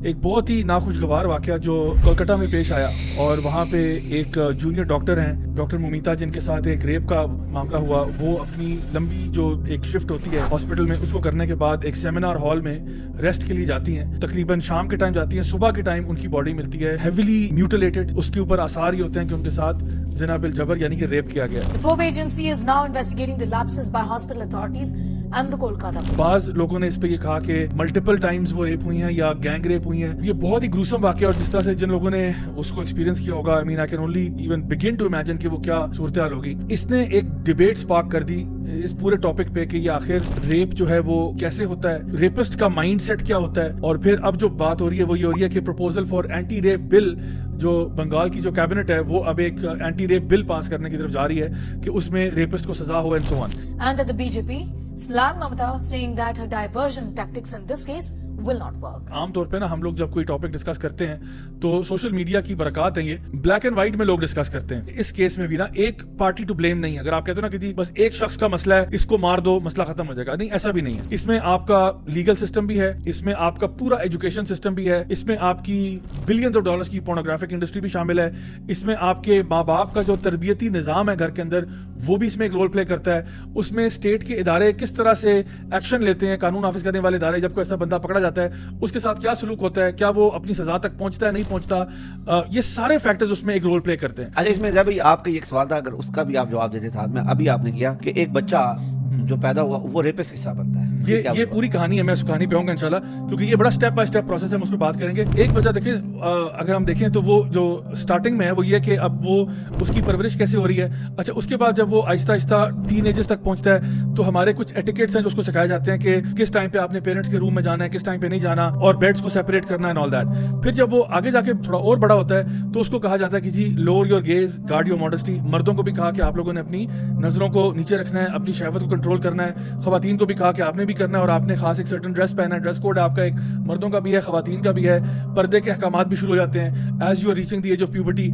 ایک بہت ہی ناخوشگوار واقعہ جو کولکتہ میں پیش آیا، اور وہاں پہ ایک جونیئر ڈاکٹر ہیں ڈاکٹر ممیتا، جن کے ساتھ ایک ریپ کا معاملہ ہوا. وہ اپنی لمبی جو ایک شفٹ ہوتی ہے ہاسپٹل میں، اس کو کرنے کے بعد ایک سیمینار ہال میں ریسٹ کے لیے جاتی ہیں. تقریباً شام کے ٹائم جاتی ہیں، صبح کے ٹائم ان کی باڈی ملتی ہے ہیویلی میوٹیلیٹڈ. اس کے اوپر آثار یہ ہوتے ہیں کہ ان کے ساتھ زنا بالجبر یعنی کہ ریپ کیا گیا. The probe agency is now investigating the lapses by hospital authorities and the Kolkata. بعض لوگوں نے اس پہ یہ کہا کہ ملٹیپل ٹائمز وہ ریپ ہوئی ہیں یا گینگ ریپ ہوئی ہیں. یہ بہت ہی گروسم واقعہ، اور جس طرح سے جن لوگوں نے اس کو ایکسپیرینس کیا ہوگا، I mean I can only even begin to imagine کہ وہ کیا صورتحال ہوگی. اس نے ایک ڈیبیٹ سپارک کر دی اس پورے ٹاپک پہ کہ یہ آخر ریپ جو ہے وہ کیسے ہوتا ہے، ریپسٹ کا مائنڈ سیٹ کیا ہوتا ہے. اور پھر اب جو بات ہو رہی ہے وہ یہ ہو رہی ہے کہ پروپوزل فار اینٹی ریپ بل، جو بنگال کی جو کیبنٹ ہے وہ اب ایک اینٹی ریپ بل پاس کرنے کی طرف جا رہی ہے کہ اس میں ریپسٹ کو سزا ہو and so on. And at the BJP, slammed Mamata, saying that her diversion tactics in this case will not work. عام طور پہ نا ہم لوگ جب کوئی ٹاپک ڈسکس کرتے ہیں تو سوشل میڈیا کی برکات ہیں، یہ بلیک اینڈ وائٹ میں لوگ ڈسکس کرتے ہیں. اس کیس میں بھی نا ایک پارٹی ٹو بلیم نہیں ہے. اگر آپ کہتے ہو نا کہ جی بس ایک شخص کا مسئلہ ہے، اس کو مار دو مسئلہ ختم ہو جائے گا، نہیں، ایسا بھی نہیں ہے. اس میں آپ کا لیگل سسٹم بھی ہے، اس میں آپ کا پورا ایجوکیشن سسٹم بھی ہے، اس میں آپ کی بلینز آف ڈالرز کی پورنوگرافک انڈسٹری بھی شامل ہے، اس میں آپ کے ماں باپ کا جو تربیتی نظام ہے گھر کے اندر وہ بھی اس میں ایک رول پلے کرتا ہے. اس میں اسٹیٹ کے ادارے کس طرح سے ایکشن لیتے ہیں، قانون نافذ کرنے والے ادارے، جب کوئی ایسا بندہ پکڑا جاتا ہے اس کے ساتھ کیا سلوک ہوتا ہے، کیا وہ اپنی سزا تک پہنچتا ہے نہیں پہنچتا، یہ سارے فیکٹرز اس میں ایک رول پلے کرتے ہیں. اچھا، اس میں جب آپ کا ایک سوال تھا، اگر اس کا بھی آپ جواب دیتے ساتھ میں، ابھی آپ نے کیا کہ ایک بچہ جو پیدا ہوا وہ ریپسٹ کے ساتھ بنتا ہے. یہ پوری کہانی ہے، میں اس کہانی پہ آؤں گا انشاءاللہ، کیونکہ یہ بڑا سٹیپ بائی سٹیپ پروسیس ہے، ہم اس پہ بات کریں گے. ایک وجہ دیکھیں، اگر ہم دیکھیں تو وہ جو سٹارٹنگ میں ہے وہ یہ کہ اب وہ اس کی پرورش کیسے ہو رہی ہے. اچھا، اس کے بعد جب وہ آہستہ آہستہ ٹین ایجز تک پہنچتا ہے تو ہمارے کچھ ایٹیکیٹس ہیں جو اس کو سکھائے جاتے ہیں کہ کس ٹائم پہ آپ نے پیرنٹس کے روم میں جانا ہے، کس ٹائم پہ نہیں جانا، اور بیڈس کو سیپریٹ کرنا ہے آل دیٹ. پھر جب وہ آگے جا کے تھوڑا اور بڑا ہوتا ہے تو اس کو کہا جاتا ہے کہ جی lower your gaze, guard your modesty. مردوں کو بھی کہا کہ آپ لوگوں نے اپنی نظروں کو نیچے رکھنا ہے، اپنی شہوت کو کنٹرول کرنا ہے. خواتین کو بھی کہا کہ آپ نے بھی کرنا ہے، اور آپ نے خاص ایک سرٹن ڈریس پہنا ہے. ڈریس کوڈ آپ کا ایک مردوں کا بھی ہے، خواتین کا بھی ہے. پردے کے احکامات بھی شروع ہو جاتے ہیں as you are reaching the age of puberty.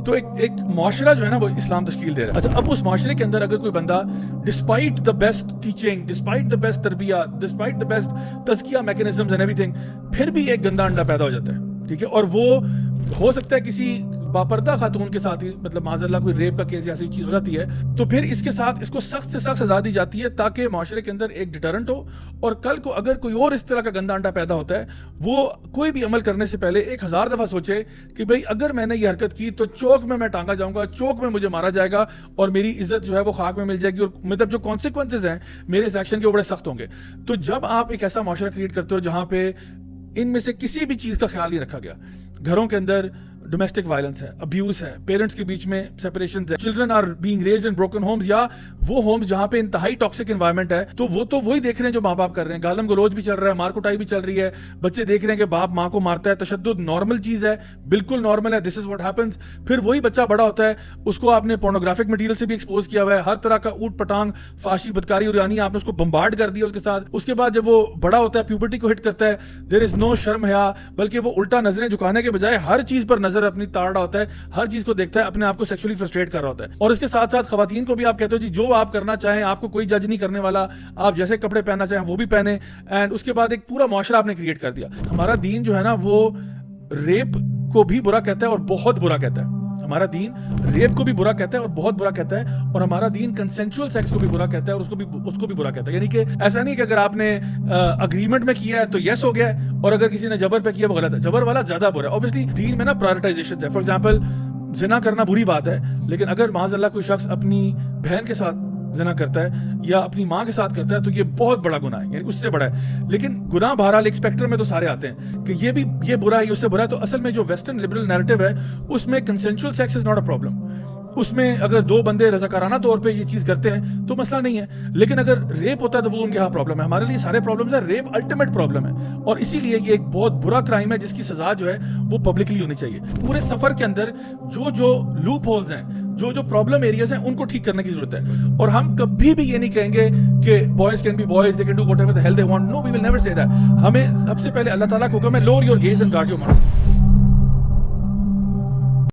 تو ایک معاشرہ جو ہے نا وہ اسلام تشکیل دے رہا ہے. اچھا، اب اس معاشرے کے اندر اگر کوئی بندہ despite the best teaching, despite the best تربیہ، ڈسپائٹ دا بیسٹ تزکیہ میکینزمز اینڈ ایوری تھنگ، پھر بھی ایک گندا انڈا پیدا ہو جاتا ہے، ٹھیک ہے. اور وہ ہو سکتا ہے کسی باپردہ خاتون کے ساتھ ہی، مطلب معاذ اللہ کوئی ریپ کا کیس ایسی چیز ہو جاتی ہے، تو پھر اس کے ساتھ اس کو سخت سے سخت سزا دی جاتی ہے تاکہ معاشرے کے اندر ایک ڈیٹرنٹ ہو. اور کل کو اگر کوئی اور اس طرح کا گندا انڈا پیدا ہوتا ہے، وہ کوئی بھی عمل کرنے سے پہلے 1000 دفعہ سوچے کہ بھئی اگر میں نے یہ حرکت کی تو چوک میں ٹانگا جاؤں گا، چوک میں مجھے مارا جائے گا، اور میری عزت جو ہے وہ خاک میں مل جائے گی، اور مطلب جو کانسیکوینسز ہیں میرے اس ایکشن کے وہ بڑے سخت ہوں گے. تو جب آپ ایک ایسا معاشرہ کریٹ کرتے ہو جہاں پہ ان میں سے کسی بھی چیز کا خیال نہیں رکھا گیا، گھروں کے اندر ڈومیسٹک وائلنس ہے، ابیوز ہے، پیرنٹس کے بیچ میں سیپریشنز ہے، children are being raised in broken homes, یا وہ ہومز جہاں پہ انتہائی ٹاکسک انوائرمنٹ ہے، تو وہ تو وہی دیکھ رہے ہیں جو ماں باپ کر رہے ہیں. گالم گلوچ بھی چل رہا ہے، مار کٹائی بھی چل رہی ہے، بچے دیکھ رہے ہیں کہ باپ ماں کو مارتا ہے. تشدد نارمل چیز ہے، بالکل نارمل ہے، دس از واٹ ہیپنس. پھر وہی بچہ بڑا ہوتا ہے، اس کو آپ نے پورنوگرافک مٹیریل سے بھی ایکسپوز کیا ہوا ہے، ہر طرح کا اوٹ پٹانگ فحاشی بدکاری اور یعنی آپ نے اس کو بمبارڈ کر دیا اس کے ساتھ. اس کے بعد جب وہ بڑا ہوتا ہے، پیوبرٹی کو ہٹ کرتا ہے، دیر از نو شرم حیا، بلکہ وہ الٹا نظریں جھکانے کے بجائے ہر چیز پر نظر اپنی تار رہا ہوتا ہے، ہر چیز کو دیکھتا ہے، اپنے آپ کو سیکشولی فرسٹریٹ کر رہا ہوتا ہے. اور اس کے ساتھ ساتھ خواتین کو بھی آپ کہتے ہو جی جو آپ کرنا چاہیں، آپ کو کوئی جج نہیں کرنے والا، آپ جیسے کپڑے پہننا چاہیں وہ بھی پہنے. اینڈ اس کے بعد ایک پورا معاشرہ آپ نے کریٹ کر دیا. ہمارا دین جو ہے نا وہ ریپ کو بھی برا کہتا ہے اور بہت برا کہتا ہے. ہمارا دین ریپ کو بھی برا کہتا ہے اور بہت برا کہتا ہے، اور ہمارا دین کنسینشول سیکس کو بھی برا کہتا ہے اور اس کو بھی برا کہتا ہے. یعنی کہ ایسا نہیں کہ اگر آپ نے اگریمنٹ میں کیا ہے تو یس ہو گیا ہے، اور اگر کسی نے جبر پہ کیا وہ غلط ہے. جبر والا زیادہ برا ہے. اوبویسلی دین میں نا پرائرٹائزیشن ہے. فار ایگزامپل زنا کرنا بری بات ہے، لیکن اگر معاذ اللہ کوئی شخص اپنی بہن کے ساتھ زنا کرتا ہے یا اپنی ماں کے ساتھ کرتا ہے تو یہ بہت بڑا گناہ ہے، یعنی اس سے بڑا ہے. لیکن گناہ بہرحال ایک اسپیکٹرم میں تو سارے آتے ہیں کہ یہ برا ہے، یہ اس سے برا ہے. تو اصل میں جو ویسٹرن لبرل نیریٹو ہے اس میں consensual sex is not a problem. اس میں اگر دو بندے رضاکارانہ طور پہ یہ چیز کرتے ہیں تو مسئلہ نہیں ہے. لیکن اگر ریپ ہوتا ہے تو وہ ان کے ہاں پرابلم ہے. ہمارے لیے سارے پرابلمز ہیں، ریپ الٹیمیٹ پرابلم ہے، اور اسی لیے یہ ایک بہت برا کرائم ہے جس کی سزا جو ہے وہ پبلکلی ہونی چاہیے. پورے سفر کے اندر جو لوپ ہولز ہیں، جو پرابلم ایریاز ہیں، ان کو ٹھیک کرنے کی ضرورت ہے. اور ہم کبھی بھی یہ نہیں کہیں گے کہ boys can be boys, they can do whatever the hell they want. No, we will never say that. ہمیں سب سے پہلے اللہ تعالیٰ کا حکم ہے lower your gaze and guard your mouth.